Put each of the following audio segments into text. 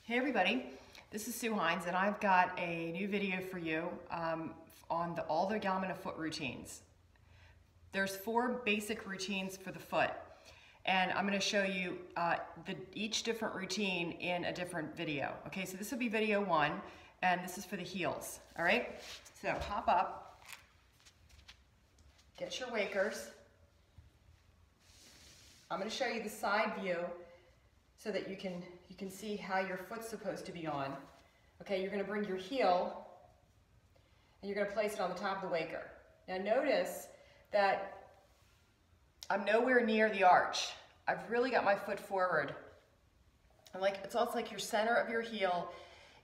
Hey everybody, this is Sue Hynes and I've got a new video for you on all the Yamuna foot routines. There's 4 basic routines for the foot and I'm going to show you each different routine in a different video. Okay, so this will be video 1 and this is for the heels. Alright, so hop up, get your wakers. I'm going to show you the side view so that you can see how your foot's supposed to be on. Okay, you're going to bring your heel and you're going to place it on the top of the waker. Now notice that I'm nowhere near the arch. I've really got my foot forward. It's almost like your center of your heel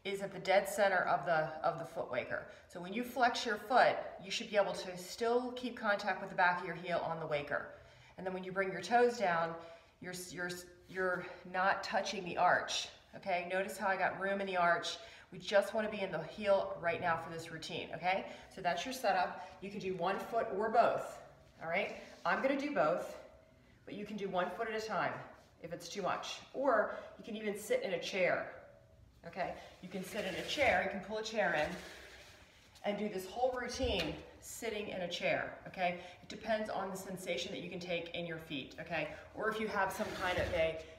is at the dead center of the foot waker. So when you flex your foot, you should be able to still keep contact with the back of your heel on the waker. And then when you bring your toes down, you're not touching the arch, okay? Notice how I got room in the arch. We just want to be in the heel right now for this routine, okay? So that's your setup. You can do one foot or both, all right? I'm going to do both, but you can do one foot at a time if it's too much. Or you can even sit in a chair, okay? You can sit in a chair, you can pull a chair in and do this whole routine sitting in a chair, okay? It depends on the sensation that you can take in your feet, okay? Or if you have some kind of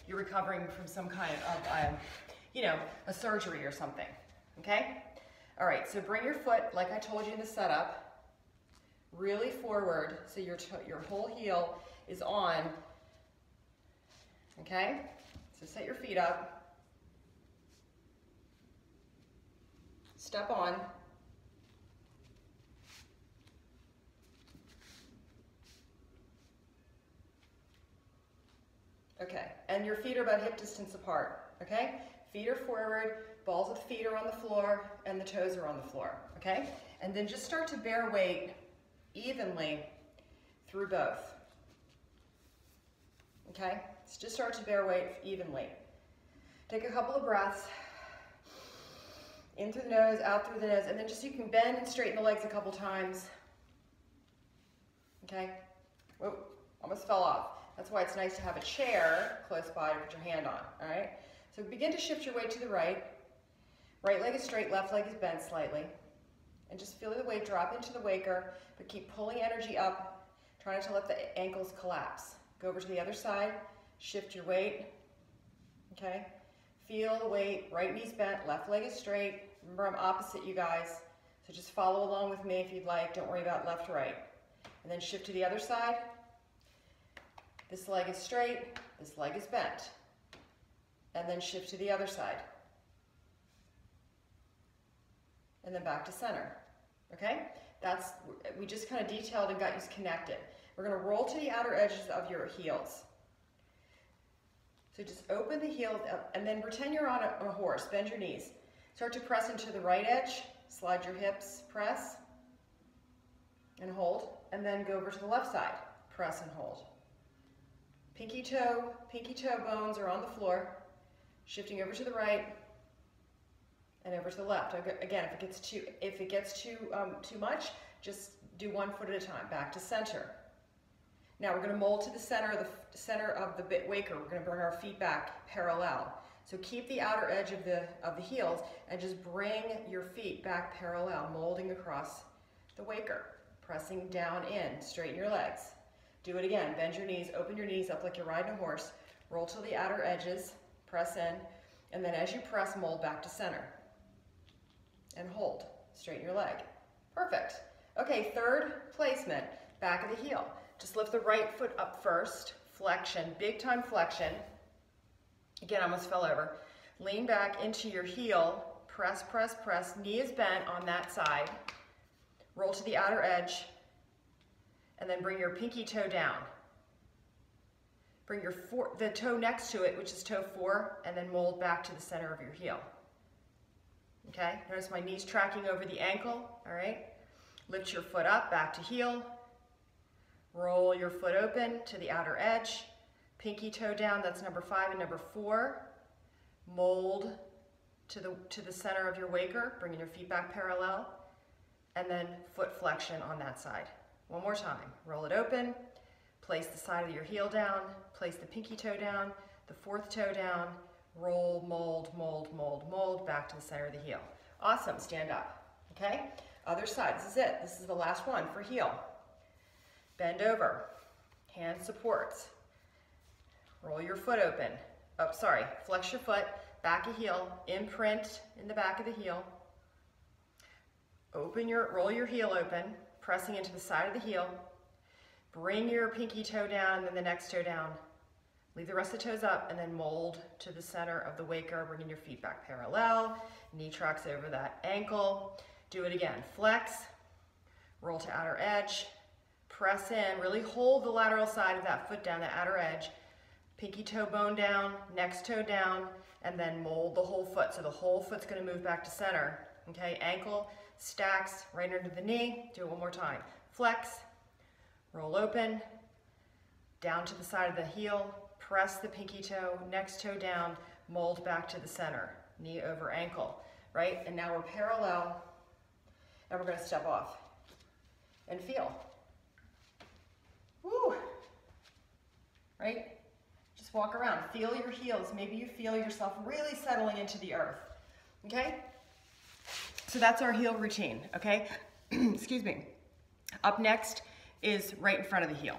you're recovering from some kind of, a surgery or something, okay? All right, so bring your foot, like I told you in the setup, really forward so your whole heel is on, okay? So set your feet up, step on, okay, and your feet are about hip distance apart, okay? Feet are forward, balls of feet are on the floor, and the toes are on the floor, okay? And then just start to bear weight evenly through both, okay? So just start to bear weight evenly. Take a couple of breaths, in through the nose, out through the nose, and then just you can bend and straighten the legs a couple times, okay? Whoa, almost fell off. That's why it's nice to have a chair close by to put your hand on, all right? So begin to shift your weight to the right. Right leg is straight, left leg is bent slightly. And just feel the weight drop into the waker, but keep pulling energy up. Try not to let the ankles collapse. Go over to the other side, shift your weight, okay? Feel the weight, right knee's bent, left leg is straight. Remember, I'm opposite you guys, so just follow along with me if you'd like. Don't worry about left, right. And then shift to the other side. This leg is straight, this leg is bent. And then shift to the other side. And then back to center, okay? We just kind of detailed and got you connected. We're gonna roll to the outer edges of your heels. So just open the heels up and then pretend you're on a horse, bend your knees. Start to press into the right edge, slide your hips, press, and hold. And then go over to the left side, press and hold. Pinky toe bones are on the floor, shifting over to the right and over to the left. Again, if it gets too much, just do one foot at a time. Back to center. Now we're going to mold to the center of the waker. We're going to bring our feet back parallel. So keep the outer edge of the heels and just bring your feet back parallel, molding across the waker, pressing down in. Straighten your legs. Do it again. Bend your knees, open your knees up like you're riding a horse. Roll to the outer edges, press in, and then as you press, mold back to center. And hold. Straighten your leg. Perfect. Okay, third placement, back of the heel. Just lift the right foot up first. Flexion, big time flexion. Again, I almost fell over. Lean back into your heel. Press, press, press. Knee is bent on that side. Roll to the outer edge. And then bring your pinky toe down. Bring the toe next to it, which is toe 4, and then mold back to the center of your heel. Okay, notice my knees tracking over the ankle, all right? Lift your foot up, back to heel. Roll your foot open to the outer edge. Pinky toe down, that's number 5 and number 4. Mold to the center of your waker, bringing your feet back parallel. And then foot flexion on that side. One more time, roll it open, place the side of your heel down, place the pinky toe down, the 4th toe down, roll, mold, mold, mold, mold, back to the center of the heel. Awesome, stand up, okay? Other side, this is it. This is the last one for heel. Bend over, hand supports. Roll your foot open. Oh, sorry, flex your foot, back of heel, imprint in the back of the heel. Roll your heel open, pressing into the side of the heel. Bring your pinky toe down and then the next toe down. Leave the rest of the toes up and then mold to the center of the waker, bringing your feet back parallel. Knee tracks over that ankle. Do it again. Flex, roll to outer edge, press in, really hold the lateral side of that foot down, the outer edge. Pinky toe bone down, next toe down, and then mold the whole foot. So the whole foot's gonna move back to center. Okay, ankle stacks right under the knee. Do it one more time. Flex, roll open, down to the side of the heel, press the pinky toe, next toe down, mold back to the center, knee over ankle, right? And now we're parallel, and we're gonna step off and feel. Woo! Right? Just walk around, feel your heels. Maybe you feel yourself really settling into the earth, okay? So that's our heel routine, okay? Excuse me. Up next is right in front of the heel.